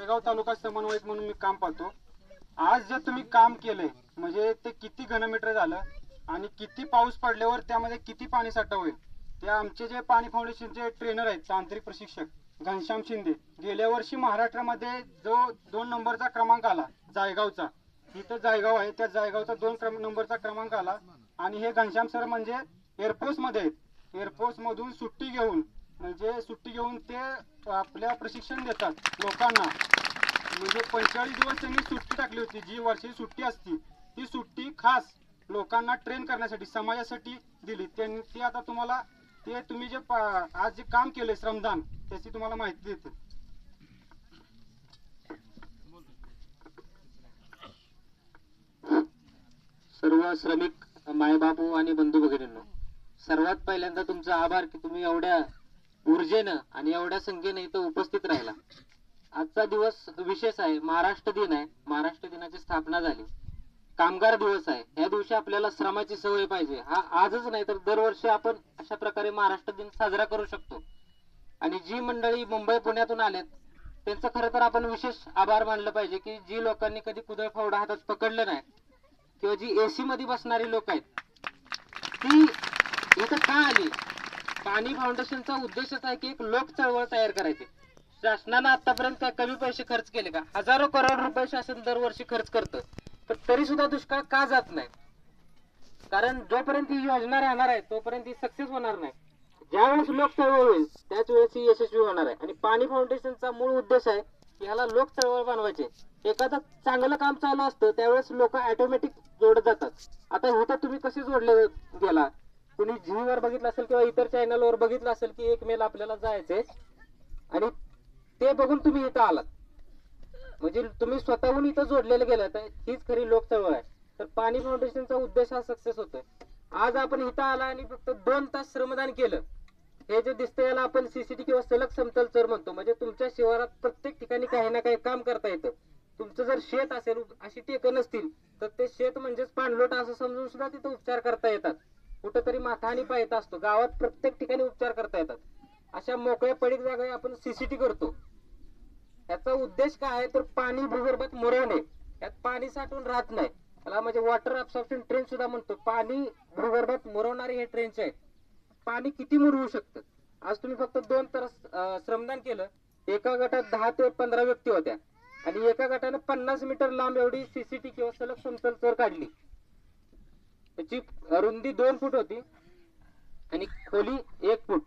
कोरेगाव तालुका समन्वयक म्हणून मी काम पाहतो. आज जे तुम्ही काम केलंय म्हणजे ते किती घनमीटर झालं आणि किती पाऊस पडल्यावर त्यामध्ये किती पाणी साठा होईल, ते आमचे जे पाणी फाउंडेशनचे ट्रेनर आहेत, तांत्रिक प्रशिक्षक घनश्याम शिंदे, गेल्या वर्षी महाराष्ट्रामध्ये जो 2 नंबरचा क्रमांक आला जायगावचा, इथं जायगाव आहे, त्या जायगावचा 2 नंबरचा क्रमांक आला. आणि हे घनश्याम सर म्हणजे एअरफोर्समध्ये आहेत. एअरफोर्समधून सुट्टी घेऊन म्हणजे सुट्टी घेऊन ते आपल्या प्रशिक्षण देतात लोकांना. म्हणजे 45 दिवस त्यांनी सुट्टी टाकली होती, जी वर्षी सुट्टी असती ती सुट्टी खास लोकांना ट्रेन करण्यासाठी समाजासाठी दिली त्यांनी. ती आता तुम्हाला ते तुम्ही जे आज जे काम केले श्रमदान त्याची तुम्हाला माहिती देते. सर्व श्रमिक मायबापू आणि बंधू भगिनींनो, सर्वात पहिल्यांदा तुमचा आभार की तुम्ही एवढ्या ऊर्जेनं आणि एवढ्या संख्येने इथं उपस्थित राहिला. आजचा दिवस विशेष आहे, महाराष्ट्र दिन आहे. महाराष्ट्र दिनाची स्थापना झाली, कामगार दिवस आहे. या दिवशी आपल्याला श्रमाची सवय पाहिजे. हा आजच नाही तर दरवर्षी आपण अशा प्रकारे महाराष्ट्र दिन साजरा करू शकतो. आणि जी मंडळी मुंबई पुण्यातून आलेत त्यांचं खरं तर आपण विशेष आभार मानलं पाहिजे की जी लोकांनी कधी कुदळ फावडा हातात पकडलं नाही किंवा जी एसी मध्ये बसणारी लोक आहेत ती इथं का आली. पाणी फाउंडेशनचा उद्देशच आहे की एक लोक चळवळ तयार करायची. शासनानं आतापर्यंत काय कमी पैसे खर्च केले का? हजारो करोड रुपये शासन दरवर्षी खर्च करतं, पण तरी सुद्धा दुष्काळ का जात नाही? कारण जोपर्यंत ही योजना राहणार आहे तोपर्यंत ही सक्सेस होणार नाही. ज्यावेळेस लोक चळवळ होईल त्याच वेळेस ही यशस्वी होणार आहे. आणि पाणी फाउंडेशनचा मूळ उद्देश आहे की ह्याला लोक चळवळ बनवायचे. एखादं चांगलं काम चालू असतं त्यावेळेस लोक ऑटोमॅटिक जोडत जातात. आता होतं तुम्ही कसे जोडले गेला, कुणी झी वर बघितलं असेल किंवा इतर चॅनल वर बघितलं असेल की 1 मेला आपल्याला जायचंय आणि ते बघून तुम्ही इथं आलात, म्हणजे तुम्ही स्वतःहून इथं जोडलेले गेलात. हीच खरी लोक चळवळ आहे. तर पाणी फाउंडेशनचा उद्देश हा सक्सेस होतोय. आज आपण इथं आला आणि फक्त 2 तास श्रमदान केलं. हे जे दिसतंय याला आपण सीसीटी किंवा सलग समतल चर म्हणतो. म्हणजे तुमच्या शिवारात प्रत्येक ठिकाणी काही ना काही काम करता येतं. तुमचं जर शेत असेल, अशी टेकं नसतील तर ते शेत म्हणजेच पाणलोट असं समजून सुद्धा तिथं उपचार करता येतात. कुठंतरी माथा आणि पायथा असतो, गावात प्रत्येक ठिकाणी उपचार करता येतात. अशा मोकळ्या पडीक जागा आपण सीसीटी करतो. याचा उद्देश काय आहे तर पाणी भूगर्भात मुरवणे. यात पाणी साठून राहत नाही, त्याला म्हणजे वॉटर अब्सॉर्प्शन ट्रेन सुद्धा म्हणतो. पाणी भूगर्भात मुरवणारे हे ट्रेन्स आहेत. पाणी किती मुरवू शकतं? आज तुम्ही फक्त 2 तास श्रमदान केलं. एका गटात 10 ते 15 व्यक्ती होत्या आणि एका गटाने 50 मीटर लांब एवढी सीसीटी किंवा सलग समतल चर काढली. त्याची रुंदी 2 फूट होती आणि खोली 1 फूट.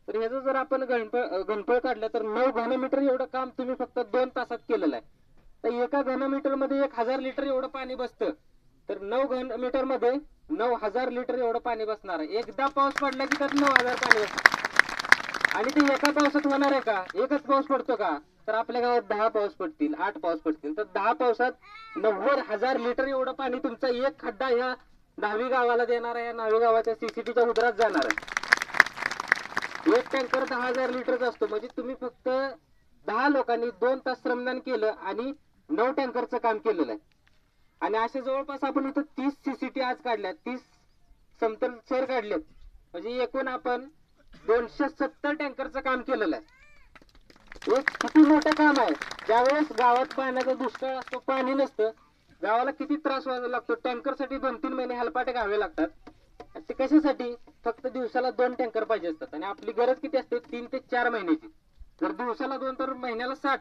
तर ह्याचं जर आपण घनफळ काढलं तर 9 घनमीटर एवढं काम तुम्ही फक्त 2 तासात केलेलं आहे. तर एका घनमीटर मध्ये 1000 लिटर एवढं पाणी बसतं. तर 9 घनमीटर मध्ये 9000 लिटर एवढं पाणी बसणार आहे. एकदा पाऊस पडला की त्यात 9000 पाणी बसतं. आणि ते एका पावसात होणार आहे का? एकच पाऊस पडतो का? तर आपल्या गावात 10 पाऊस पडतील, 8 पाऊस पडतील. तर 10 पावसात 90000 लिटर एवढं पाणी तुमचा एक खड्डा ह्या न्हावी गावाला देणार आहे. या न्हावी गावाच्या सीसीटीच्या उदरात जाणार आहे. एक टँकर 10000 लिटरचा असतो. म्हणजे तुम्ही फक्त 10 लोकांनी 2 तास श्रमदान केलं आणि 9 टँकरचं काम केलेलं आहे. आणि असे जवळपास आपण इथं 30 सीसीटी आज काढल्या, 30 समतल चर काढलेत. म्हणजे एकूण आपण 270 टँकरचं काम केलेलं आहे. एक किती मोठं काम आहे. ज्यावेळेस गावात पाण्याचा दुष्काळ असतो, पाणी नसतं, गावाला किती त्रास व्हायला लागतो. टँकरसाठी 2-3 महिने हलपाटे घावे लागतात. ते कशासाठी? फक्त दिवसाला 2 टँकर पाहिजे असतात आणि आपली गरज किती असते? 3 ते 4 महिन्याची. जर दिवसाला 2 तर महिन्याला 60.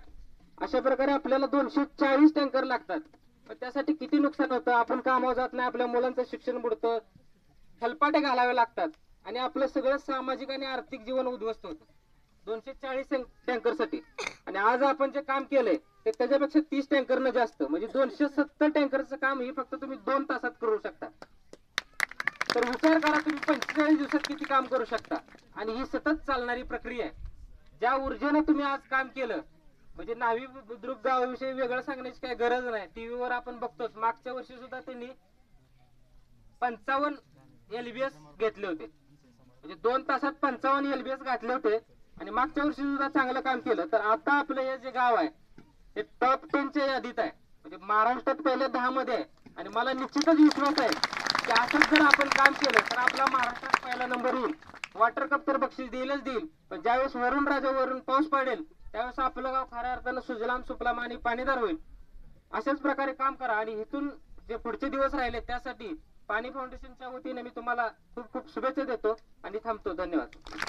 अशा प्रकारे आपल्याला 240 टँकर लागतात. पण त्यासाठी किती नुकसान होतं. आपण कामावर जात नाही, आपल्या मुलांचं शिक्षण बुडतं, हलपाटे घालावे लागतात आणि आपलं सगळं सामाजिक आणि आर्थिक जीवन उद्ध्वस्त होतं 240 टँकरसाठी. आणि आज आपण जे काम केलंय ते त्याच्यापेक्षा 30 टँकरनं जास्त, म्हणजे 270 टँकरचं काम हे फक्त तुम्ही 2 तासात करू शकता. तर विचार करा तुम्ही 45 दिवसात किती काम करू शकता. आणि ही सतत चालणारी प्रक्रिया आहे. ज्या ऊर्जेने तुम्ही आज काम केलं, म्हणजे न्हावी बुद्रुक गावाविषयी वेगळं सांगण्याची काही गरज नाही. टीव्हीवर आपण बघतोच. मागच्या वर्षी सुद्धा त्यांनी 55 LBS घेतले होते. म्हणजे 2 तासात 55 LBS घातले होते आणि मागच्या वर्षी सुद्धा चांगलं काम केलं. तर आता आपलं हे जे गाव आहे ते टॉप 10च्या यादीत आहे. म्हणजे महाराष्ट्रात पहिल्या 10 मध्ये आहे. आणि मला निश्चितच विश्वास आहे की असंच जर आपण काम केलं तर आपला महाराष्ट्रात पहिला नंबर येईल. वॉटर कप तर बक्षीस देईलच देईल, पण ज्यावेळेस वरून राजावरून पाऊस पडेल त्यावेळेस आपलं गाव खऱ्या अर्थानं सुजलाम सुफलाम आणि पाणीदार होईल. अशाच प्रकारे काम करा आणि इथून जे पुढचे दिवस राहिले त्यासाठी पाणी फाउंडेशनच्या वतीने मी तुम्हाला खूप खूप शुभेच्छा देतो आणि थांबतो. धन्यवाद.